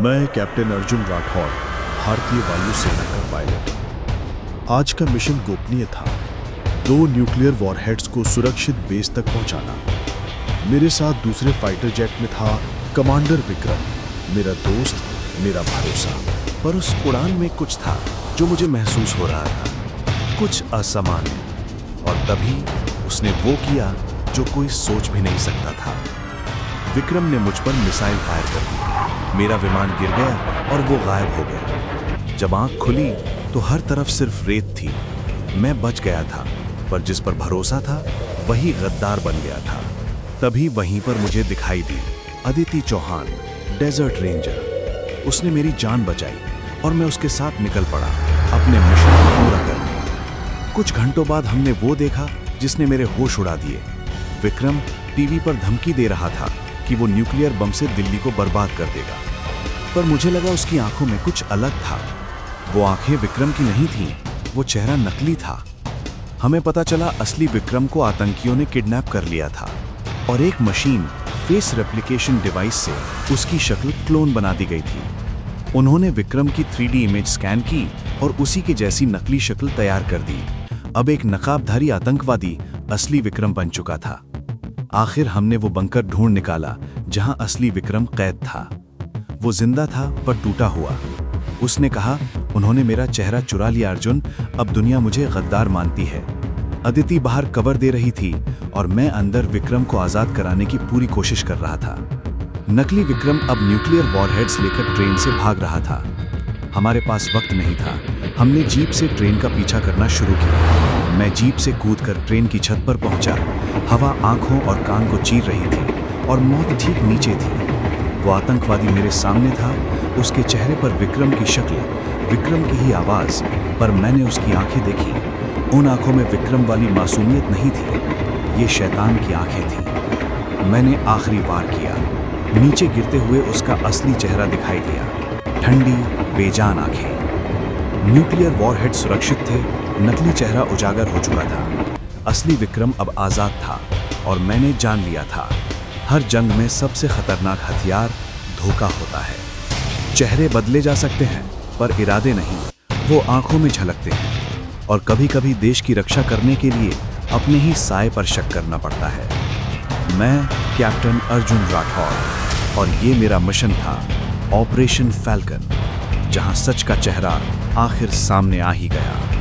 मैं कैप्टन अर्जुन राठौड़, भारतीय वायुसेना का पायलट। आज का मिशन गोपनीय था। 2 न्यूक्लियर वॉरहेड्स को सुरक्षित बेस तक पहुंचाना। मेरे साथ दूसरे फाइटर जेट में था कमांडर विक्रम, मेरा दोस्त, मेरा भरोसा। पर उस उड़ान में कुछ था जो मुझे महसूस हो रहा था, कुछ असामान्य। और तभी उसने वो किया जो कोई सोच भी नहीं सकता था। विक्रम ने मुझ पर मिसाइल फायर कर दी। मेरा विमान गिर गया और वो गायब हो गया। जब आंख खुली तो हर तरफ सिर्फ रेत थी। मैं बच गया था, पर जिस पर भरोसा था वही गद्दार बन गया था। तभी वहीं पर मुझे दिखाई दी अदिति चौहान, डेजर्ट रेंजर। उसने मेरी जान बचाई और मैं उसके साथ निकल पड़ा अपने मिशन को पूरा करने। कुछ घंटों बाद हमने वो देखा जिसने मेरे होश उड़ा दिए। विक्रम टीवी पर धमकी दे रहा था कि वो न्यूक्लियर बम से दिल्ली को बर्बाद कर देगा, पर मुझे लगा उसकी आंखों में कुछ अलग था। वो आंखें विक्रम की नहीं थीं, वो चेहरा नकली था। हमें पता चला असली विक्रम को आतंकियों ने किडनैप कर लिया था और एक मशीन फेस रेप्लिकेशन डिवाइस से उसकी शक्ल क्लोन बना दी गई थी। उन्होंने विक्रम की 3D इमेज स्कैन की और उसी के जैसी नकली शक्ल तैयार कर दी। अब एक नकाबधारी आतंकवादी असली विक्रम बन चुका था। आखिर हमने वो बंकर ढूंढ निकाला जहां असली विक्रम कैद था। वो जिंदा था पर टूटा हुआ। उसने कहा, उन्होंने मेरा चेहरा चुरा लिया अर्जुन, अब दुनिया मुझे गद्दार मानती है। अदिति बाहर कवर दे रही थी और मैं अंदर विक्रम को आजाद कराने की पूरी कोशिश कर रहा था। नकली विक्रम अब न्यूक्लियर वॉरहेड्स लेकर ट्रेन से भाग रहा था। हमारे पास वक्त नहीं था। हमने जीप से ट्रेन का पीछा करना शुरू किया। मैं जीप से कूदकर ट्रेन की छत पर पहुंचा। हवा आंखों और कान को चीर रही थी और मौत ठीक नीचे थी। वो आतंकवादी मेरे सामने था, उसके चेहरे पर विक्रम की शक्ल, विक्रम की ही आवाज, पर मैंने उसकी आंखें देखी। उन आंखों में विक्रम वाली मासूमियत नहीं थी, ये शैतान की आंखें थीं। मैंने आखिरी वार किया। नीचे गिरते हुए उसका असली चेहरा दिखाई दिया, ठंडी बेजान आंखें। न्यूक्लियर वॉरहेड सुरक्षित थे, नकली चेहरा उजागर हो चुका था। असली विक्रम अब आजाद था और मैंने जान लिया था, हर जंग में सबसे खतरनाक हथियार धोखा होता है। चेहरे बदले जा सकते हैं पर इरादे नहीं, वो आंखों में झलकते हैं। और कभी-कभी देश की रक्षा करने के लिए अपने ही साए पर शक करना पड़ता है। मैं कैप्टन अर्जुन राठौड़ और ये मेरा मिशन था, ऑपरेशन फैल्कन, जहां सच का चेहरा आखिर सामने आ ही गया।